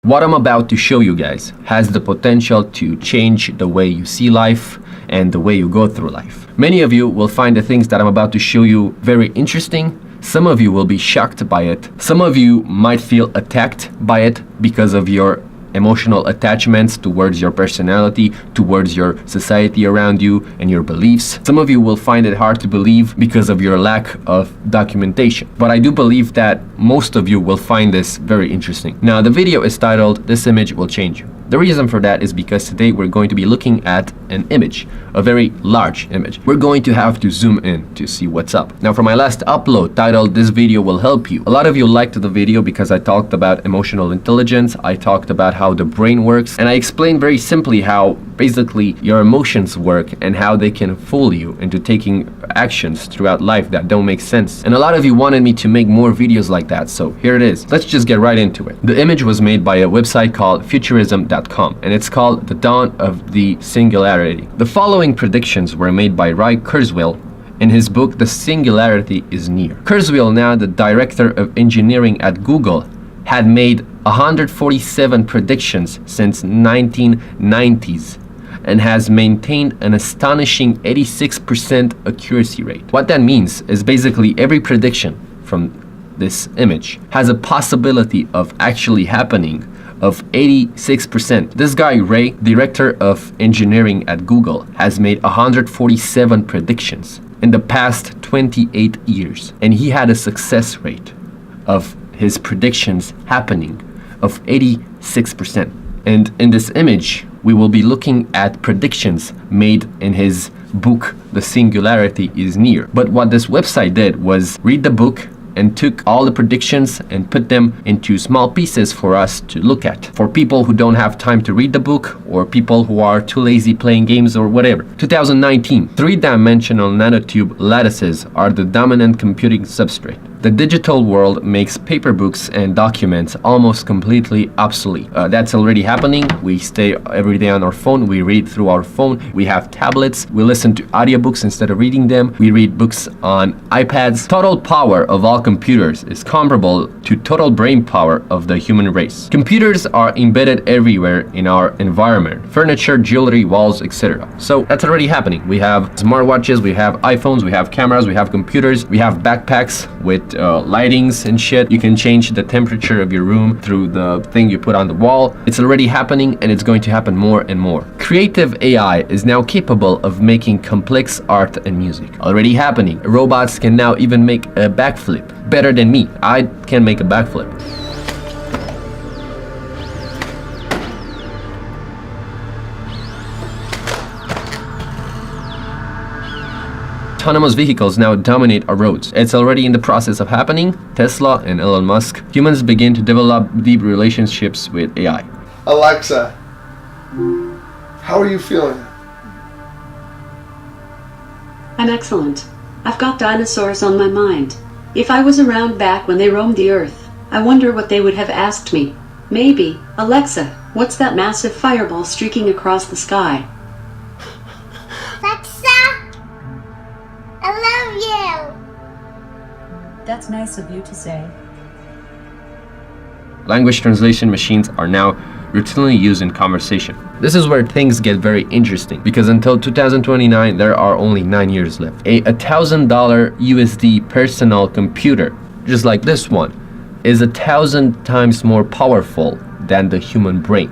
What I'm about to show you guys has the potential to change the way you see life and the way you go through life. Many of you will find the things that I'm about to show you very interesting. Some of you will be shocked by it. Some of you might feel attacked by it because of your emotional attachments towards your personality, towards your society around you and your beliefs. Some of you will find it hard to believe because of your lack of documentation. But I do believe that most of you will find this very interesting. Now, the video is titled, "This Image Will Change You." The reason for that is because today we're going to be looking at an image, a very large image. We're going to have to zoom in to see what's up. Now, for my last upload titled, "This Video Will Help You," a lot of you liked the video because I talked about emotional intelligence, I talked about how the brain works, and I explained very simply how basically your emotions work and how they can fool you into taking actions throughout life that don't make sense. And a lot of you wanted me to make more videos like that, so here it is. Let's just get right into it. The image was made by a website called futurism.com, and it's called The Dawn of the Singularity. The following predictions were made by Ray Kurzweil in his book The Singularity is Near. Kurzweil, now the director of engineering at Google, had made 147 predictions since 1990s and has maintained an astonishing 86% accuracy rate. What that means is basically every prediction from this image has a possibility of actually happening of 86%. This guy, Ray, director of engineering at Google, has made 147 predictions in the past 28 years, and he had a success rate of his predictions happening of 86%. And in this image, we will be looking at predictions made in his book, The Singularity is Near. But what this website did was read the book and took all the predictions and put them into small pieces for us to look at. For people who don't have time to read the book, or people who are too lazy playing games or whatever. 2019, three-dimensional nanotube lattices are the dominant computing substrate. The digital world makes paper books and documents almost completely obsolete. That's already happening. We stay every day on our phone. We read through our phone. We have tablets. We listen to audiobooks instead of reading them. We read books on iPads. Total power of all computers is comparable to total brain power of the human race. Computers are embedded everywhere in our environment. Furniture, jewelry, walls, etc. So that's already happening. We have smartwatches, we have iPhones, we have cameras, we have computers, we have backpacks with lightings and shit. You can change the temperature of your room through the thing you put on the wall. It's already happening, and it's going to happen more and more. Creative AI is now capable of making complex art and music. Already happening. Robots can now even make a backflip. Better than me. I can make a backflip. Autonomous vehicles now dominate our roads. It's already in the process of happening. Tesla and Elon Musk. Humans begin to develop deep relationships with AI. Alexa, how are you feeling? I'm excellent. I've got dinosaurs on my mind. If I was around back when they roamed the earth, I wonder what they would have asked me. Maybe, "Alexa, what's that massive fireball streaking across the sky?" I love you. That's nice of you to say. Language translation machines are now routinely used in conversation. This is where things get very interesting, because until 2029 there are only 9 years left. A $1,000 USD personal computer, just like this one, is 1,000 times more powerful than the human brain.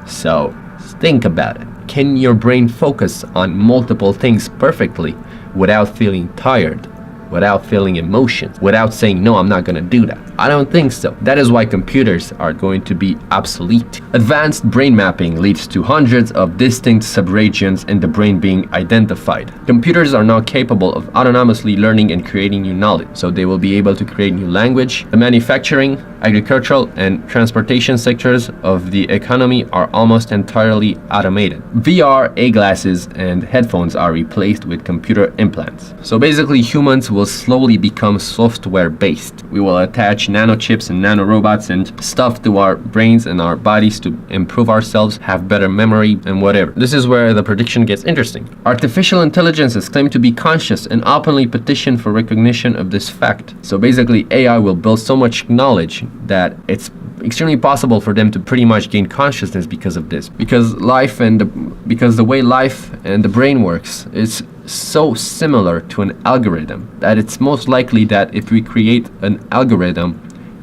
So think about it. Can your brain focus on multiple things perfectly without feeling tired, without feeling emotions, without saying, no, I'm not gonna do that? I don't think so. That is why computers are going to be obsolete. Advanced brain mapping leads to hundreds of distinct subregions in the brain being identified. Computers are now capable of autonomously learning and creating new knowledge, so they will be able to create new language. The manufacturing, agricultural, and transportation sectors of the economy are almost entirely automated. VR, glasses, and headphones are replaced with computer implants. So basically, humans will slowly become software-based. We will attach nanochips and nanorobots and stuff to our brains and our bodies to improve ourselves, have better memory and whatever. This is where the prediction gets interesting. Artificial intelligence is claimed to be conscious and openly petition for recognition of this fact. So basically AI will build so much knowledge that it's extremely possible for them to pretty much gain consciousness because of this. Because the way life and the brain works is so similar to an algorithm that it's most likely that if we create an algorithm,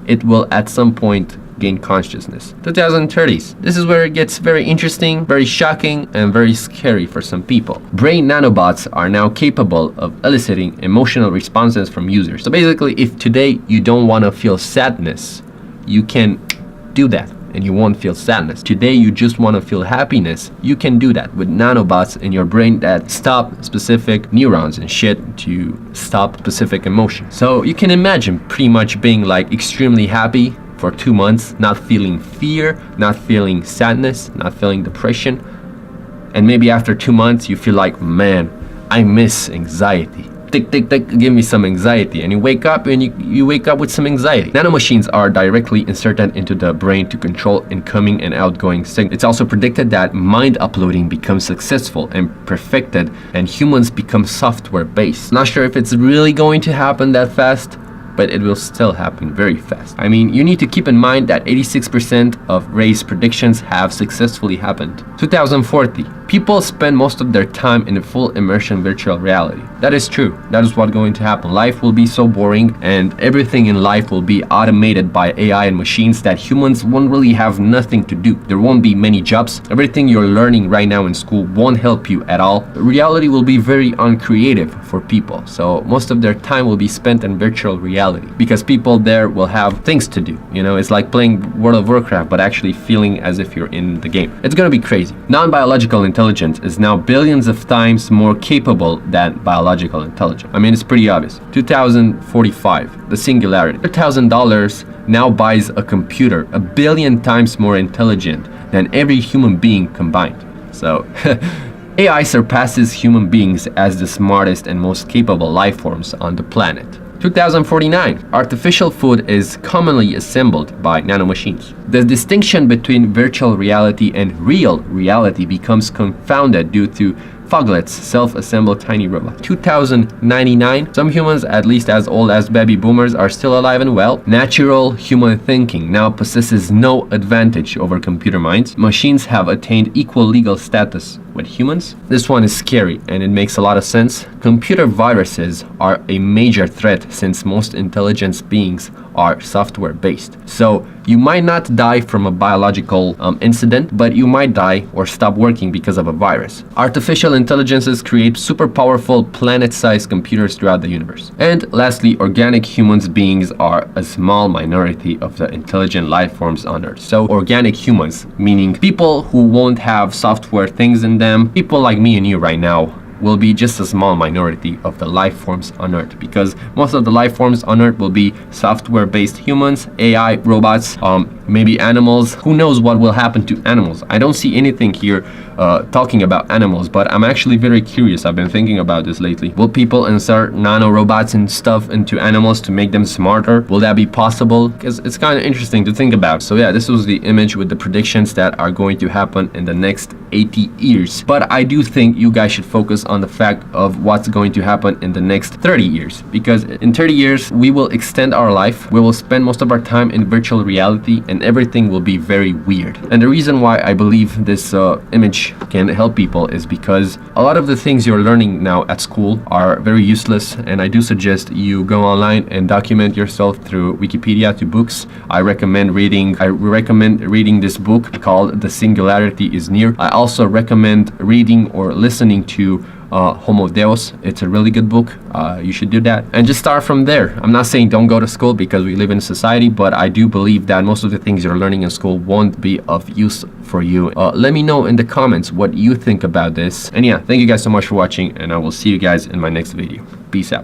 it will at some point gain consciousness. 2030s. This is where it gets very interesting, very shocking, and very scary for some people. Brain nanobots are now capable of eliciting emotional responses from users. So basically, if today you don't want to feel sadness, you can do that and you won't feel sadness. Today you just want to feel happiness, you can do that with nanobots in your brain that stop specific neurons and shit to stop specific emotions. So you can imagine pretty much being like extremely happy for 2 months, not feeling fear, not feeling sadness, not feeling depression, and maybe after 2 months you feel like, man, I miss anxiety. Tick, tick, tick, give me some anxiety. And you wake up and you wake up with some anxiety. Nanomachines are directly inserted into the brain to control incoming and outgoing signals. It's also predicted that mind uploading becomes successful and perfected and humans become software based. Not sure if it's really going to happen that fast, but it will still happen very fast. I mean, you need to keep in mind that 86% of Ray's predictions have successfully happened. 2040. People spend most of their time in a full immersion virtual reality. That is true. That is what's going to happen. Life will be so boring and everything in life will be automated by AI and machines that humans won't really have nothing to do. There won't be many jobs. Everything you're learning right now in school won't help you at all. Reality will be very uncreative for people. So most of their time will be spent in virtual reality because people there will have things to do. You know, it's like playing World of Warcraft but actually feeling as if you're in the game. It's gonna be crazy. Non-biological intelligence is now billions of times more capable than biological intelligence. I mean, it's pretty obvious. 2045, the singularity. $1,000 now buys a computer 1 billion times more intelligent than every human being combined. So AI surpasses human beings as the smartest and most capable life forms on the planet. 2049, artificial food is commonly assembled by nanomachines. The distinction between virtual reality and real reality becomes confounded due to Foglets, self-assembled tiny robot. 2099, some humans, at least as old as baby boomers, are still alive and well. Natural human thinking now possesses no advantage over computer minds. Machines have attained equal legal status with humans. This one is scary and it makes a lot of sense. Computer viruses are a major threat since most intelligent beings are software based. So you might not die from a biological incident, but you might die or stop working because of a virus. Artificial intelligences create super powerful planet-sized computers throughout the universe. And lastly, organic humans beings are a small minority of the intelligent life forms on Earth. So organic humans, meaning people who won't have software things in them, people like me and you right now, will be just a small minority of the life forms on Earth, because most of the life forms on Earth will be software-based humans, AI, robots, maybe animals. Who knows what will happen to animals? I don't see anything here talking about animals, but I'm actually very curious. I've been thinking about this lately. Will people insert nanorobots and stuff into animals to make them smarter? Will that be possible? Because it's kind of interesting to think about. So yeah, this was the image with the predictions that are going to happen in the next 80 years. But I do think you guys should focus on the fact of what's going to happen in the next 30 years. Because in 30 years, we will extend our life. We will spend most of our time in virtual reality and everything will be very weird. And the reason why I believe this image can help people is because a lot of the things you're learning now at school are very useless, and I do suggest you go online and document yourself through Wikipedia to books. I recommend reading this book called The Singularity is Near. I also recommend reading or listening to Homo Deus. It's a really good book. You should do that and just start from there. I'm not saying don't go to school because we live in society, but I do believe that most of the things you're learning in school won't be of use for you. Let me know in the comments what you think about this. And yeah, thank you guys so much for watching, and I will see you guys in my next video. Peace out.